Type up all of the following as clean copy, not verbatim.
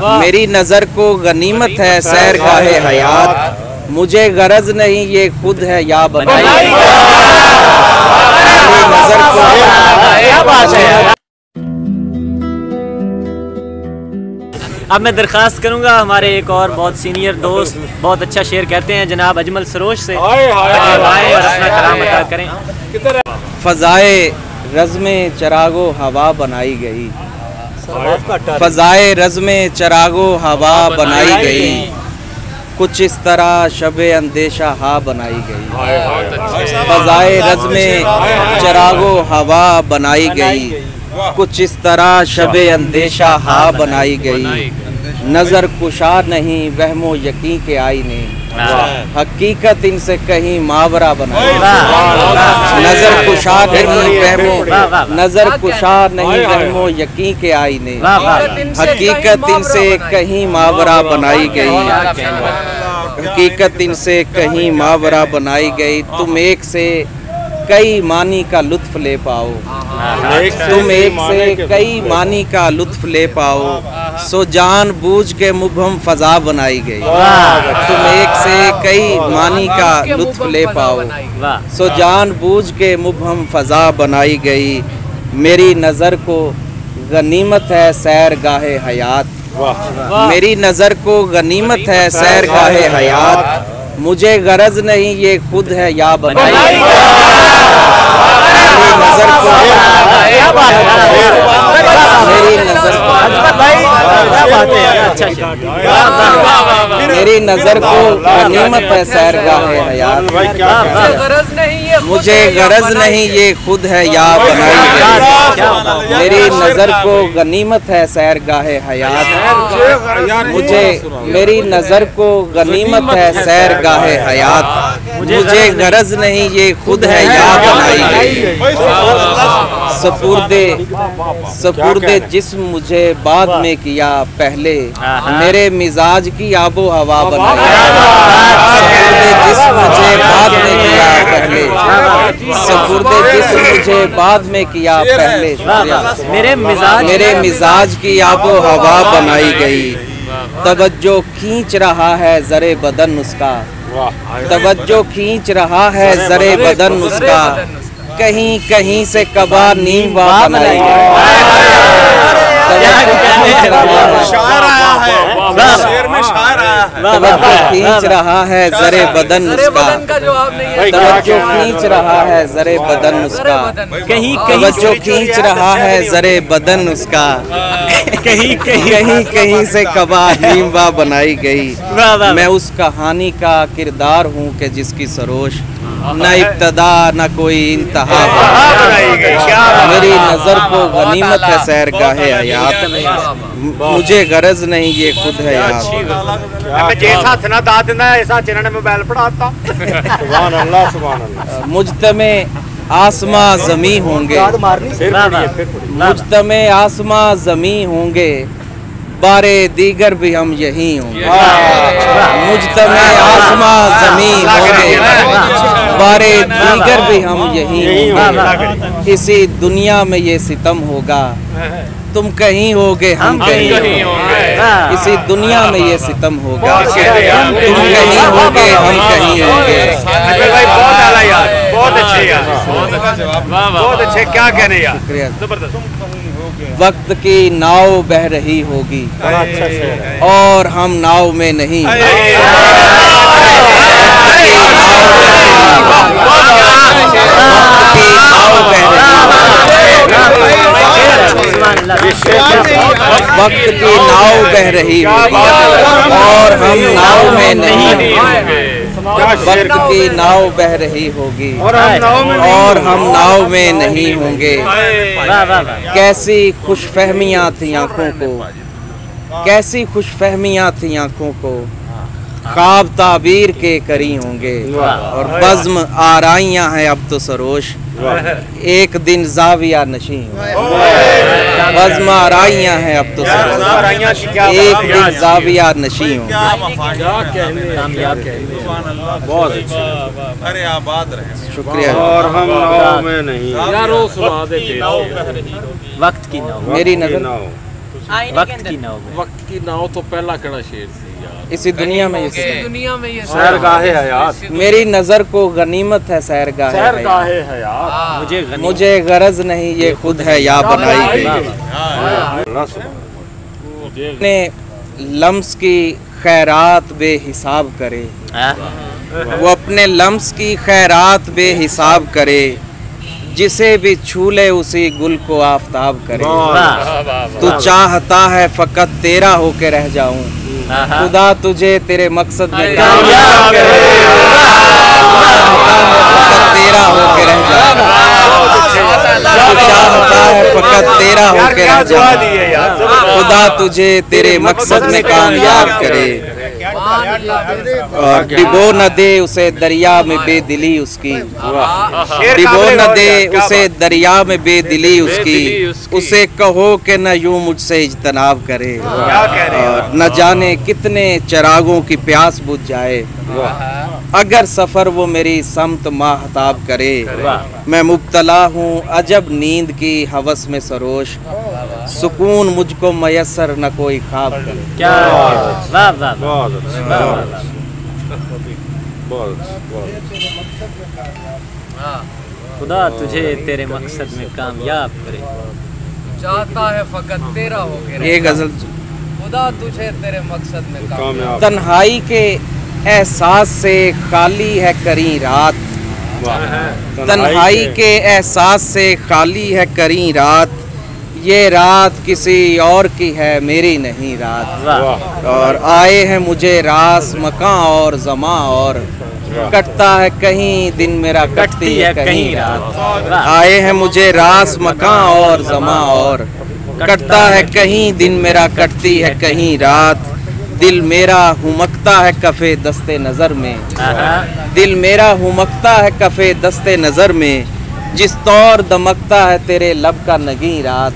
मेरी नजर को गनीमत है सैर गाहे हयात, मुझे गरज नहीं ये खुद है या बनाई। मेरी नजर को अब मैं दरख्वास्त करूंगा हमारे एक और बहुत सीनियर दोस्त बहुत अच्छा शेर कहते हैं जनाब अजमल सरोज से आए और अपना कलाम अदा करें। फजाए रज़्मे चरागो हवा बनाई गई, फजाए रज़्मे चरागो हवा बनाई गई, कुछ इस तरह शबे अंदेशा हा बनाई गई। फजाए रज़्मे चरागो हवा बनाई गई, कुछ इस तरह शबे अंदेशा हा बनाई गई। नजर कुशा नहीं वहमो यकीन के आईने, हकीकत इनसे कहीं मावरा बनाई। नजर कुशा नहीं वहमो, नजर कुशा नहीं वहमो यकीन के आईने, हकीकत इनसे कहीं मावरा बनाई गई। हकीकत इनसे कहीं मावरा बनाई गई। तुम एक से कई मानी का लुत्फ ले पाओ, तुम एक से कई मानी का लुत्फ ले पाओ, सो जान बूझ के मुबहम फजा बनाई गई। तुम एक से कई मानी का लुत्फ ले पाओ, सो जान बूझ के मुबहम फजा बनाई गई। मेरी नज़र को गनीमत है सैर गाहे हयात, मेरी नज़र को गनीमत है सैर गाहे हयात, मुझे गरज नहीं ये खुद है या बनाई। मेरी नजर को मेरी नजर को गनीमत है सैर गाहे हयात, मुझे गरज नहीं ये खुद है या बनाई। मेरी नजर को गनीमत है सैर गाहे हयात, मुझे मेरी नजर को गनीमत है सैर गाहे हयात, मुझे गरज नहीं ये खुद है या बनाई गई। सपुर्दे जिस्म मुझे बाद में किया पहले, मेरे मिजाज की आबो हवा बनाई। सपुर्दे जिस्म मुझे बाद में किया पहले, सपुर्दे जिस्म मुझे बाद में किया पहले, मेरे मिजाज की आबो हवा बनाई गई। तवज्जो खींच रहा है जरे बदन उसका, तवज्जो खींच रहा है जरे बदन उसका, कहीं कहीं से कबा नीम बनाई खींच रहा है जरे बदन उसका, तवज्जो खींच रहा है जरे बदन उसका, कहीं तवज्जो खींच रहा है जरे बदन उसका, कहीं कहीं कहीं से कबा नीमवा बनाई गई। मैं उस कहानी का किरदार हूँ कि जिसकी सरोश न इब्तदा न कोई इंतहा। मेरी नजर को गनीमत है सैर गाहे हयात, मुझे गरज नहीं ये खुद है यार। मुजतमे आसमां ज़मी होंगे, मुजतमे आसमां ज़मी होंगे, बारे दीगर भी हम यही होंगे। मुजतमे आसमां ज़मी होंगे, बारे दीगर भी हम यही होंगे। इसी दुनिया में ये सितम होगा, तुम कहीं होगे हम कहीं होंगे। इसी दुनिया में ये सितम होगा, तुम कहीं होगे हम कहीं होंगे। बहुत अच्छे यार, बहुत अच्छे, क्या कहने यार, शुक्रिया। वक्त की नाव बह रही होगी और हम नाव में नहीं। वक्त की नाव बह रही होगी और हम नाव में नहीं। वक्त की नाव बह रही होगी और हम नाव में नहीं होंगे। कैसी खुशफहमियाँ थी आँखों को, कैसी खुशफहमियाँ थी आँखों को, ख्वाब ताबीर के करी होंगे। और बज़्म आराइयाँ हैं अब तो सरोश, एक दिन जाविया नशी होंगे। बज़्म आराइयाँ हैं अब तो सरोश, एक दिन जाविया नशी होंगे। बहुत अच्छा, अरे आबाद रहे, शुक्रिया। और हम नाव में नहीं। वक्त की नाव, मेरी नजर वक्त की नाव में। वक्त की नाव तो पहला कड़ा शेर थी यार। इसी दुनिया में दुनिया में ये सैरगाहे हयात, मेरी नजर को गनीमत है सैरगाहे सैरगाहे हयात, मुझे गरज नहीं ये खुद है या बनाई गई। अपने लम्स की खैरात बेहिसाब करे, वो अपने लम्स की खैरात बेहिसाब करे, जिसे भी छू ले उसी गुल को आफताब करे। तू चाहता है फकत तेरा होके रह जाऊं, खुदा तुझे तेरे मकसद में कामयाब करे। फकत तेरा होके रह जाऊं, तू चाहता है फकत तेरा होके रह जाऊं, खुदा तुझे तेरे मकसद में कामयाब करे। और डिबो न दे उसे दरिया में बेदिली उसकी, डिबो न दे उसे दरिया में बेदिली उसकी, उसे कहो कि न यूं मुझसे इज्तनाब करे। और न जाने कितने चिरागों की प्यास बुझ जाए, अगर सफर वो मेरी समत माहताब करे। मैं मुब्तला हूँ अजब नींद की हवस में सरोश, सुकून मुझको मयसर न कोई ख्वाब करे। क्या वाह वाह खुदा तुझे तेरे मकसद में कामयाब करे। चाहता है फकत तेरा होके ये गजल खुदा तुझे तेरे मकसद में कामयाब। तन्हाई के एहसास से खाली है करी रात, तन्हाई के एहसास से खाली है करी रात, ये रात किसी और की है मेरी नहीं रात। और आए हैं मुझे रास मकां और जमा, और कटता है कहीं दिन मेरा कटती है कहीं रात। आए हैं मुझे रास मकां और जमा, और कटता है कहीं दिन मेरा कटती है कहीं रात। दिल मेरा हुमकता है कफे दस्ते नजर में, दिल मेरा हुमकता है कफे दस्ते नजर में, जिस तौर दमकता है तेरे लब का नगी रात।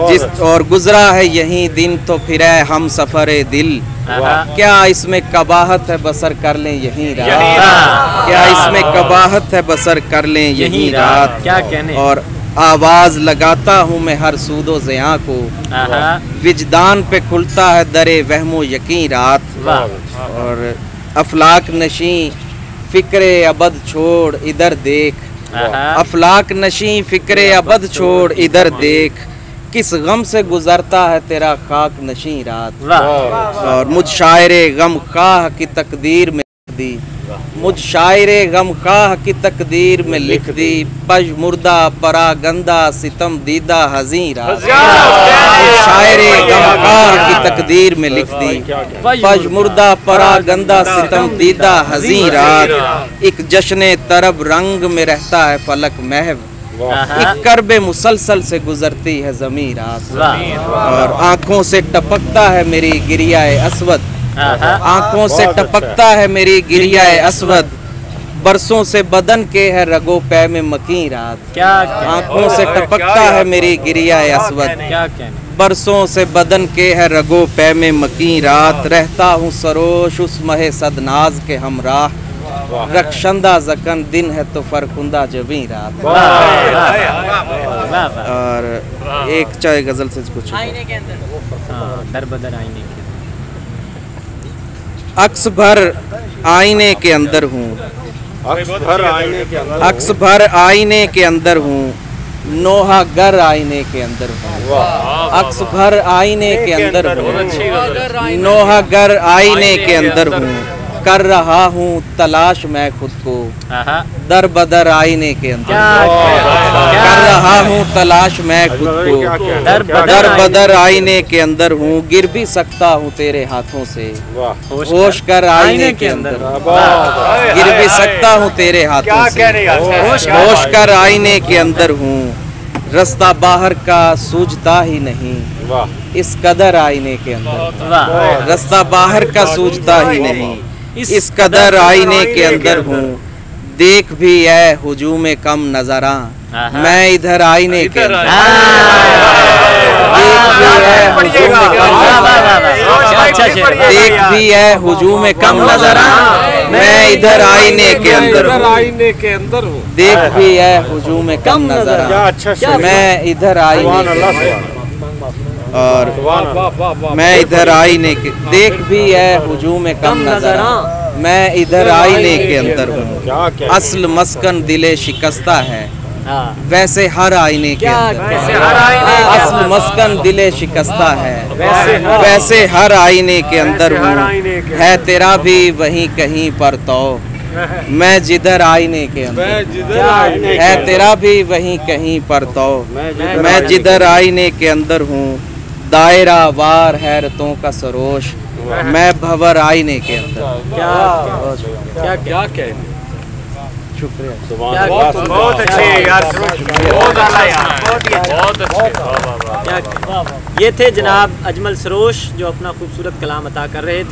जिस और गुजरा है यही दिन तो फिर है हम सफरे दिल, क्या इसमें कबाहत है बसर कर लें यही रात। क्या इसमें कबाहत है बसर कर लें यही रात। क्या कहने। और आवाज लगाता हूँ मैं हर सूदो ज़िया को, विजदान पे खुलता है दरे वहमो यकीन रात। और अफलाक नशी फिक्रे अबद छोड़ इधर देख, अफलाक नशी फिक्रे अबद छोड़ इधर देख, किस गम से गुजरता है तेरा खाक नशी रात। और मुझ शायरे गम खाह की तकदीर में दी, मुझ शायरे गम खाह की तकदीर में लिख दी, पज मुर्दा परागंदा सितम दीदा हज़ीं रात। शायरे गम खाह की तकदीर में लिख दी, पज मुर्दा परागंदा सितम दीदा हज़ीं रात। एक जश्न तरब रंग में रहता है फलक महव, एक करबे मुसलसल से गुजरती है ज़मीं रात। और आँखों से टपकता है मेरी गिरियाए अस्वद, आँखों से टपकता है मेरी गिरियाए अस्वद, बरसों से बदन के है रगो पै में मकीन रात। क्या आँखों से टपकता है मेरी गिरियाए अस्वद, क्या कहने। बरसों से बदन के है रगो पै में मकीन रात। रहता हूँ सरोश उस महे सदनाज के हमराह, रक्षंदा जकन दिन है तो फरखुंदा जबी रात। और एक चाय गजल से कुछ आईने के अंदर दर बदर आईने के अक्स भर आईने के अंदर हूँ, अक्स भर आईने के अंदर हूँ, नोहा गर आईने के अंदर हूँ। अक्स भर आईने के अंदर हूँ, नोहा गर आईने के अंदर हूँ, कर रहा हूँ तलाश मैं खुद को दर बदर आईने के अंदर। कर रहा हूँ तलाश मैं खुद को दर बदर आईने के अंदर हूँ, गिर भी सकता हूँ तेरे हाथों से होश कर आईने के अंदर। गिर भी सकता हूँ तेरे हाथों से होश कर आईने के अंदर हूँ, रास्ता बाहर का सूझता ही नहीं इस कदर आईने के अंदर। रास्ता बाहर का सूझता ही नहीं इस कदर आईने के अंदर हूँ, देख भी है हुजूम कम नजरा मैं इधर आईने के अंदर। देख भी है हुजूम कम नजरा मैं इधर आईने के अंदर हूँ। देख भी है हुजूम कम नजरा मैं इधर आईने के अंदर। और मैं इधर आईने के देख भी है हुजूम कम नजर, मैं इधर आईने के अंदर हूँ, असल मस्कन दिले शिकस्ता है, वैसे हर आईने के अंदर असल मस्कन दिले शिकस्ता है, वैसे हर आईने के अंदर हूँ, है तेरा भी वहीं कहीं पर तो, मैं जिधर आईने के अंदर है तेरा भी वहीं कहीं पर तो, मैं जिधर आईने के अंदर हूँ, दायरा वार हैरतों का सरोश, मैं भंवर आईने के अंदर। क्या शुक्रिया, बहुत अच्छे यार, बहुत अच्छे। ये थे जनाब अजमल सरोश जो अपना खूबसूरत कलाम अता कर रहे थे।